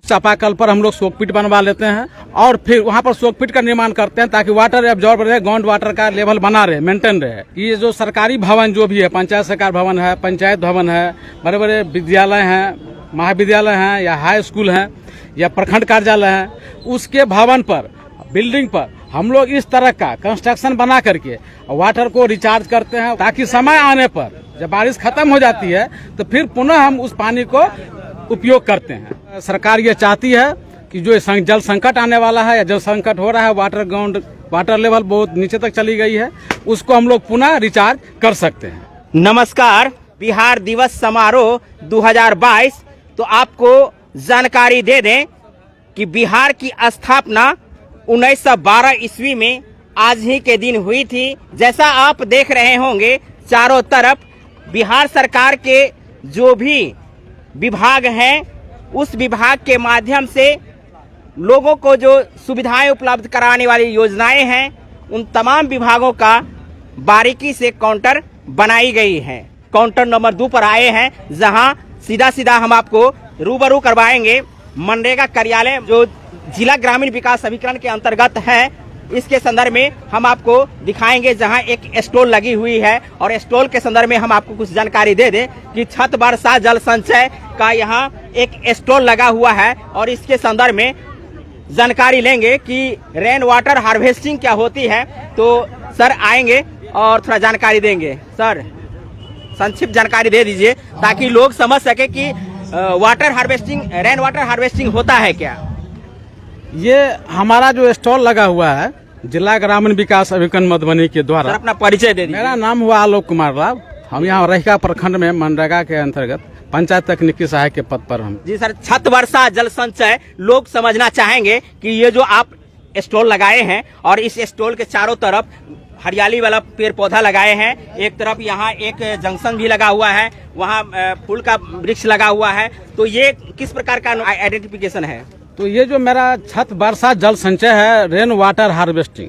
चापाकल पर हम लोग सोकपिट बनवा लेते हैं और फिर वहाँ पर सोकपिट का निर्माण करते हैं ताकि वाटर एब्जॉर्ब रहे, ग्राउंड वाटर का लेवल बना रहे, मेंटेन रहे। ये जो सरकारी भवन जो भी है, पंचायत सरकार भवन है, पंचायत भवन है, बड़े बड़े विद्यालय हैं, महाविद्यालय हैं या हाई स्कूल हैं या प्रखंड कार्यालय हैं, उसके भवन पर, बिल्डिंग पर हम लोग इस तरह का कंस्ट्रक्शन बना करके वाटर को रिचार्ज करते हैं ताकि समय आने पर जब बारिश खत्म हो जाती है तो फिर पुनः हम उस पानी को उपयोग करते हैं। सरकार ये चाहती है कि जो जल संकट आने वाला है या जल संकट हो रहा है, वाटर लेवल बहुत नीचे तक चली गई है, उसको हम लोग पुनः रिचार्ज कर सकते हैं। नमस्कार, बिहार दिवस समारोह 2022। तो आपको जानकारी दे दें कि बिहार की स्थापना 1912 ईस्वी में आज ही के दिन हुई थी। जैसा आप देख रहे होंगे चारों तरफ बिहार सरकार के जो भी विभाग हैं, उस विभाग के माध्यम से लोगों को जो सुविधाएं उपलब्ध कराने वाली योजनाएं हैं, उन तमाम विभागों का बारीकी से काउंटर बनाई गई है। काउंटर नंबर 2 पर आए हैं, जहां सीधा सीधा हम आपको रूबरू करवाएंगे मनरेगा कार्यालय जो जिला ग्रामीण विकास अभिकरण के अंतर्गत है। इसके संदर्भ में हम आपको दिखाएंगे, जहां एक स्टॉल लगी हुई है और स्टॉल के संदर्भ में हम आपको कुछ जानकारी दे दें कि छत वर्षा जल संचय का यहां एक स्टॉल लगा हुआ है और इसके संदर्भ में जानकारी लेंगे कि रेन वाटर हार्वेस्टिंग क्या होती है। तो सर आएंगे और थोड़ा जानकारी देंगे। सर संक्षिप्त जानकारी दे दीजिए ताकि लोग समझ सके कि water harvesting, rain water harvesting होता है क्या। ये हमारा जो स्टॉल लगा हुआ है जिला ग्रामीण विकास अभिकरण मधुबनी के द्वारा। सर अपना परिचय दे दीजिए। मेरा नाम हुआ आलोक कुमार राव। हम यहाँ रहिका प्रखंड में मनरेगा के अंतर्गत पंचायत तकनीकी सहायक के पद पर हम। जी सर, छत वर्षा जल संचय लोग समझना चाहेंगे कि ये जो आप स्टॉल लगाए हैं और इस स्टॉल के चारों तरफ हरियाली वाला पेड़ पौधा लगाए हैं, एक तरफ यहाँ एक जंक्शन भी लगा हुआ है, वहाँ फूल का वृक्ष लगा हुआ है, तो ये किस प्रकार का आइडेंटिफिकेशन है। तो ये जो मेरा छत वर्षा जल संचय है, रेन वाटर हार्वेस्टिंग,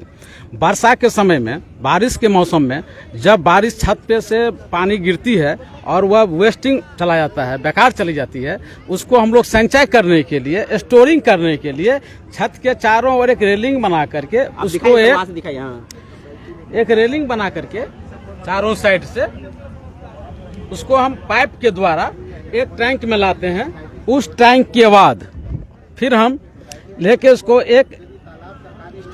वर्षा के समय में, बारिश के मौसम में जब बारिश छत पे से पानी गिरती है और वह वेस्टिंग चला जाता है, बेकार चली जाती है, उसको हम लोग संचय करने के लिए, स्टोरिंग करने के लिए छत के चारों ओर एक रेलिंग बना करके उसको एक रेलिंग बना करके चारों साइड से उसको हम पाइप के द्वारा एक टैंक में लाते हैं। उस टैंक के बाद फिर हम लेके उसको एक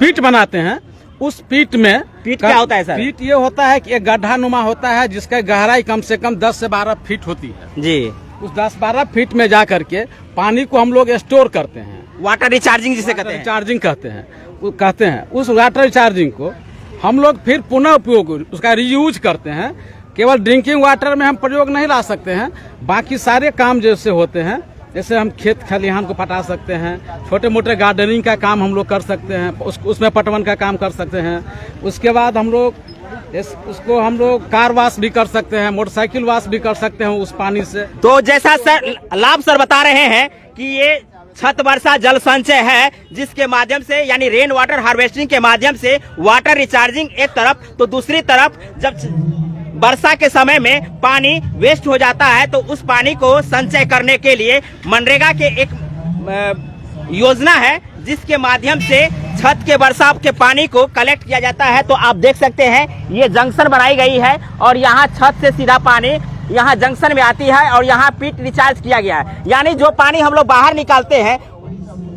पीट बनाते हैं। उस पीट में क्या होता है सर? पीट ये होता है कि एक गड्ढा नुमा होता है जिसका गहराई कम से कम 10 से 12 फीट होती है जी। उस 10-12 फीट में जा करके पानी को हम लोग स्टोर करते हैं। वाटर रिचार्जिंग जिसे कहते हैं। रिचार्जिंग कहते हैं। उस वाटर रिचार्जिंग को हम लोग फिर पुनः उपयोग, उसका रीयूज करते हैं। केवल ड्रिंकिंग वाटर में हम प्रयोग नहीं ला सकते हैं, बाकी सारे काम जैसे होते हैं, जैसे हम खेत खलिहान को पटा सकते हैं, छोटे मोटे गार्डनिंग का काम हम लोग कर सकते हैं, उसमें पटवन का काम कर सकते हैं। उसके बाद हम लोग उसको हम लोग कार वाश भी कर सकते हैं, मोटरसाइकिल वाश भी कर सकते हैं उस पानी से। तो जैसा सर लाभ सर बता रहे हैं कि ये छत वर्षा जल संचय है, जिसके माध्यम से यानी रेन वाटर हार्वेस्टिंग के माध्यम से वाटर रिचार्जिंग एक तरफ, तो दूसरी तरफ जब वर्षा के समय में पानी वेस्ट हो जाता है तो उस पानी को संचय करने के लिए मनरेगा के एक योजना है, जिसके माध्यम से छत के वर्षा के पानी को कलेक्ट किया जाता है। तो आप देख सकते हैं ये जंक्शन बनाई गई है और यहाँ छत से सीधा पानी यहाँ जंक्शन में आती है और यहाँ पीट रिचार्ज किया गया है। यानी जो पानी हम लोग बाहर निकालते हैं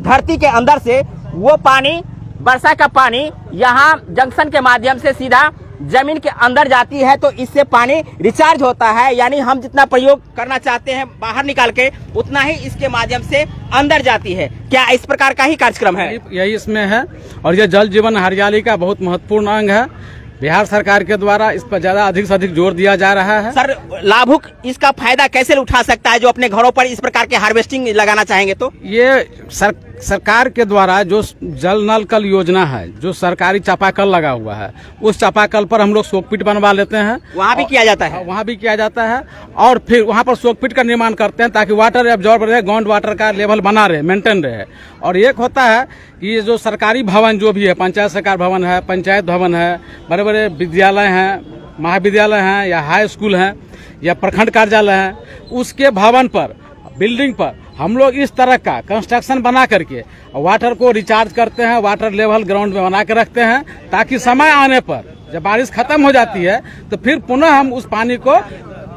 धरती के अंदर से, वो पानी, वर्षा का पानी यहाँ जंक्शन के माध्यम से सीधा जमीन के अंदर जाती है, तो इससे पानी रिचार्ज होता है। यानी हम जितना प्रयोग करना चाहते हैं बाहर निकाल के, उतना ही इसके माध्यम से अंदर जाती है। क्या इस प्रकार का ही कार्यक्रम है? यही इसमें है और यह जल जीवन हरियाली का बहुत महत्वपूर्ण अंग है। बिहार सरकार के द्वारा इस पर ज्यादा अधिक से अधिक जोर दिया जा रहा है। सर लाभुक इसका फायदा कैसे उठा सकता है जो अपने घरों पर इस प्रकार के हार्वेस्टिंग लगाना चाहेंगे? तो ये सरकार के द्वारा जो जल नल कल योजना है, जो सरकारी चापाकल लगा हुआ है, उस चापाकल पर हम लोग सोकपिट बनवा लेते हैं। वहाँ भी किया जाता है? वहाँ भी किया जाता है और फिर वहाँ पर सोकपिट का निर्माण करते हैं ताकि वाटर एब्जॉर्ब रहे, ग्राउंड वाटर का लेवल बना रहे, मेंटेन रहे। और एक होता है कि ये जो सरकारी भवन जो भी है, पंचायत सरकार भवन है, पंचायत भवन है, बड़े बड़े विद्यालय हैं, महाविद्यालय हैं या हाई स्कूल हैं या प्रखंड कार्यालय हैं, उसके भवन पर, बिल्डिंग पर हम लोग इस तरह का कंस्ट्रक्शन बना करके वाटर को रिचार्ज करते हैं, वाटर लेवल ग्राउंड में बना के रखते हैं, ताकि समय आने पर जब बारिश खत्म हो जाती है तो फिर पुनः हम उस पानी को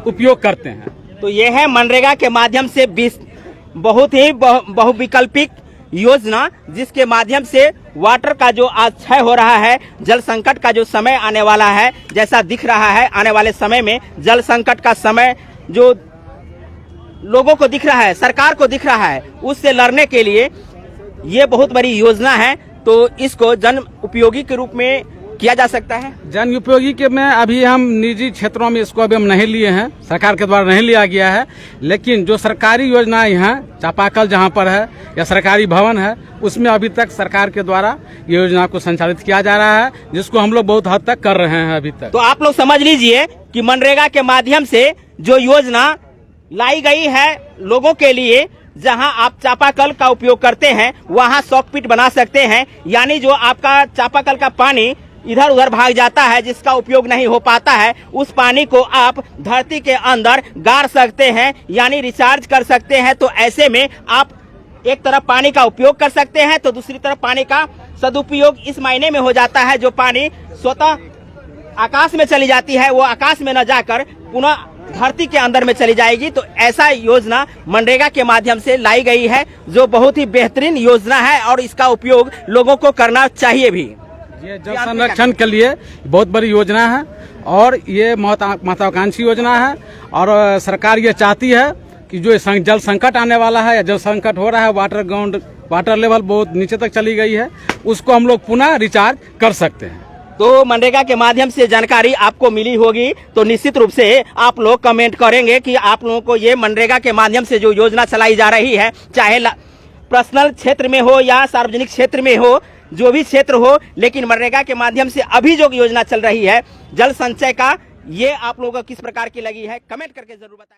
उपयोग करते हैं। तो ये है मनरेगा के माध्यम से बहुत ही बहुविकल्पिक योजना, जिसके माध्यम से वाटर का जो आज क्षय हो रहा है, जल संकट का जो समय आने वाला है, जैसा दिख रहा है आने वाले समय में जल संकट का समय जो लोगों को दिख रहा है, सरकार को दिख रहा है, उससे लड़ने के लिए ये बहुत बड़ी योजना है। तो इसको जन उपयोगी के रूप में किया जा सकता है। जन उपयोगी के में अभी हम निजी क्षेत्रों में इसको अभी हम नहीं लिए हैं, सरकार के द्वारा नहीं लिया गया है, लेकिन जो सरकारी योजनाएं हैं, चापाकल जहां पर है या सरकारी भवन है, उसमें अभी तक सरकार के द्वारा ये योजना को संचालित किया जा रहा है, जिसको हम लोग बहुत हद तक कर रहे हैं अभी तक। तो आप लोग समझ लीजिए कि मनरेगा के माध्यम से जो योजना लाई गई है लोगों के लिए, जहां आप चापाकल का उपयोग करते हैं वहां सॉकपिट बना सकते हैं, यानी जो आपका चापाकल का पानी इधर उधर भाग जाता है, जिसका उपयोग नहीं हो पाता है, उस पानी को आप धरती के अंदर गाड़ सकते हैं, यानी रिचार्ज कर सकते हैं। तो ऐसे में आप एक तरफ पानी का उपयोग कर सकते हैं तो दूसरी तरफ पानी का सदुपयोग इस मायने में हो जाता है, जो पानी स्वतः आकाश में चली जाती है वो आकाश में न जाकर पुनः धरती के अंदर में चली जाएगी। तो ऐसा योजना मनरेगा के माध्यम से लाई गई है, जो बहुत ही बेहतरीन योजना है और इसका उपयोग लोगों को करना चाहिए भी। ये जल संरक्षण के लिए बहुत बड़ी योजना है और ये महत्वाकांक्षी योजना है, और सरकार ये चाहती है कि जो जल संकट आने वाला है या जल संकट हो रहा है, वाटर लेवल बहुत नीचे तक चली गई है, उसको हम लोग पुनः रिचार्ज कर सकते हैं। तो मनरेगा के माध्यम से जानकारी आपको मिली होगी, तो निश्चित रूप से आप लोग कमेंट करेंगे कि आप लोगों को ये मनरेगा के माध्यम से जो योजना चलाई जा रही है, चाहे पर्सनल क्षेत्र में हो या सार्वजनिक क्षेत्र में हो, जो भी क्षेत्र हो, लेकिन मनरेगा के माध्यम से अभी जो योजना चल रही है जल संचय का, ये आप लोगों को किस प्रकार की लगी है कमेंट करके जरूर बताएं।